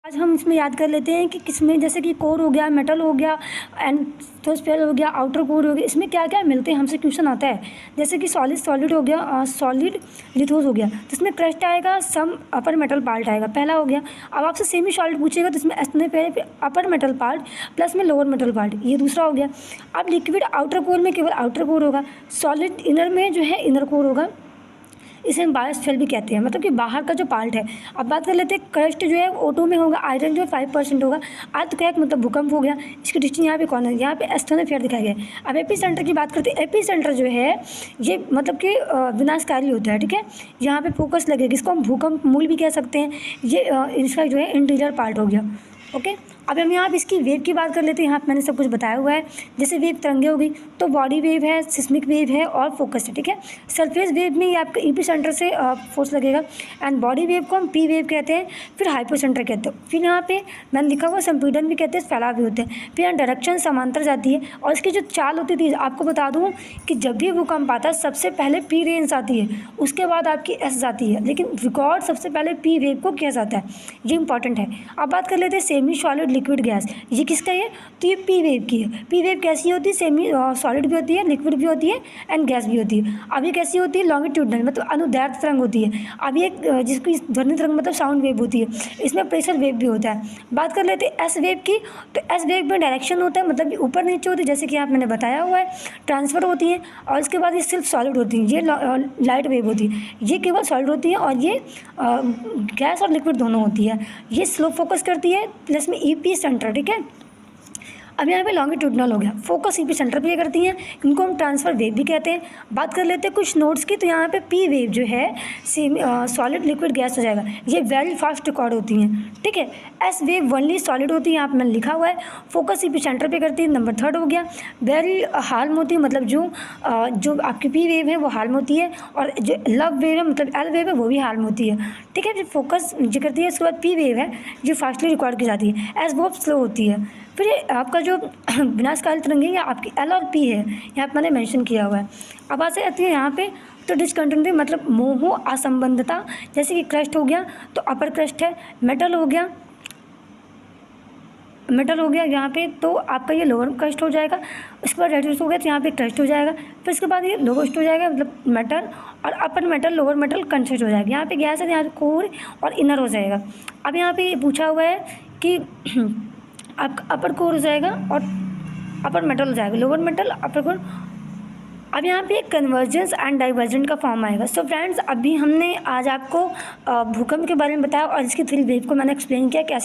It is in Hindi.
आज हम इसमें याद कर लेते हैं कि किसमें, जैसे कि कोर हो गया, मेटल हो गया, एंथोस्फेयर हो गया, आउटर कोर हो गया, इसमें क्या क्या मिलते हैं, हमसे क्वेश्चन आता है। जैसे कि सॉलिड हो गया, सॉलिड लिथोस हो गया, तो इसमें क्रस्ट आएगा, सम अपर मेटल पार्ट आएगा, पहला हो गया। अब आपसे सेमी सॉलिड पूछेगा तो इसमें एस्टोने पे अपर मेटल पार्ट प्लस में लोअर मेटल पार्ट, ये दूसरा हो गया। अब लिक्विड आउटर कोर में केवल आउटर कोर होगा, सॉलिड इनर में जो है इनर कोर होगा, इसे हम बायोस्फीयर भी कहते हैं, मतलब कि बाहर का जो पार्ट है। अब बात कर लेते हैं क्रस्ट जो है O2 में होगा, आयरन जो है 5% होगा, अर्थक्वेक मतलब भूकंप हो गया, इसकी डिस्टिंग यहाँ पे कौन है, यहाँ पे एस्टोनोफियर दिखाया गया है। अब एपी सेंटर की बात करते हैं, एपी सेंटर जो है ये मतलब कि विनाशकारी होता है, ठीक है, यहाँ पे फोकस लगेगा, इसको हम भूकंप मूल भी कह सकते हैं। ये इसका जो है इंटीरियर पार्ट हो गया, ओके। अब हम यहाँ पे इसकी वेव की बात कर लेते हैं। यहाँ पे मैंने सब कुछ बताया हुआ है, जैसे वेव तरंगे होगी तो बॉडी वेव है, सिस्मिक वेव है और फोकस है, ठीक है। सरफेस वेव में ये आपका ईपी सेंटर से फोर्स लगेगा, एंड बॉडी वेव को हम पी वेव कहते हैं, फिर हाइपो सेंटर कहते हैं। फिर यहाँ पे मैंने लिखा हुआ संपीड़न भी कहते हैं, फैलाव भी होते हैं। फिर यहाँ डायरेक्शन समांतर जाती है, और इसकी जो चाल होती थी आपको बता दूँ कि जब भी भूकंप आता है सबसे पहले पी रेंज आती है, उसके बाद आपकी एस जाती है, लेकिन रिकॉर्ड सबसे पहले पी वेव को किया जाता है, ये इंपॉर्टेंट है। अब बात कर लेते हैं सेमी सॉलिड लिक्विड गैस, ये किसका है, तो ये पी वेव की है। पी वेव कैसी होती है, सेमी सॉलिड भी होती है, लिक्विड भी होती है एंड गैस भी होती है। अब ये कैसी होती है, लॉन्गिट्यूडनल मतलब अनुदैर्ध्य तरंग होती है। अब ये जिसकी ध्वनि तरंग मतलब साउंड वेव होती है, इसमें प्रेशर वेव भी होता है। बात कर लेते हैं एस वेव की, तो एस वेव में डायरेक्शन होता है, मतलब ऊपर नीचे होती है, जैसे कि आप मैंने बताया हुआ है, ट्रांसफर होती है, और इसके बाद ये सिर्फ सॉलिड होती है, ये लाइट वेव होती है, ये केवल सॉलिड होती है, और ये गैस और लिक्विड दोनों होती है। ये स्लो फोकस करती है, प्लस में ईपी सेंटर, ठीक है। अब यहाँ पे लॉन्गिट्यूडनल हो गया, फोकस ईपी सेंटर पे करती हैं, इनको हम ट्रांसफर वेव भी कहते हैं। बात कर लेते हैं कुछ नोट्स की, तो यहाँ पे पी वेव जो है सॉलिड लिक्विड गैस हो जाएगा, ये वेरी फास्ट रिकॉर्ड होती हैं, ठीक है। एस वेव ओनली सॉलिड होती है, यहाँ पे मैंने लिखा हुआ है, फोकस ईपी सेंटर पे करती है, नंबर 3 हो गया। वेरी हाल्म होती है, मतलब जो आपकी पी वेव है वो हाल्म होती है, और जो लव वेव है मतलब एल वेव है वो भी हाल्म होती है, ठीक है। फिर फोकस जो करती है, उसके बाद पी वेव है जो फास्टली रिकॉर्ड की जाती है, एस वेव स्लो होती है। फिर ये आपका जो विनाशकारी तरंग है, ये आपकी एल और पी है, यहाँ पर मैंने मेंशन किया हुआ है। अब बात से आती है यहाँ पे, तो डिसकंटिन्यूटी मतलब मोह असंबंधता, जैसे कि क्रस्ट हो गया तो अपर क्रस्ट है, मेटल हो गया यहाँ पे, तो आपका ये लोअर क्रस्ट हो जाएगा। उसके बाद रेडियस हो गया तो यहाँ पे क्रस्ट हो जाएगा, फिर उसके बाद ये लोवेस्ट हो जाएगा, मतलब मेटल, और अपर मेटल लोअर मेटल कंसिस्ट हो जाएगा। यहाँ पे गैस है, यहाँ पे कोर और इनर हो जाएगा। अब यहाँ पे पूछा हुआ है कि आपका अपर कोर हो जाएगा और अपर मेटल हो जाएगा, लोअर मेटल अपर कोर। अब यहाँ पे कन्वर्जेंस एंड डाइवर्जेंट का फॉर्म आएगा। सो फ्रेंड्स, अभी हमने आज आपको भूकंप के बारे में बताया, और इसकी थ्री वेव को मैंने एक्सप्लेन किया कैसे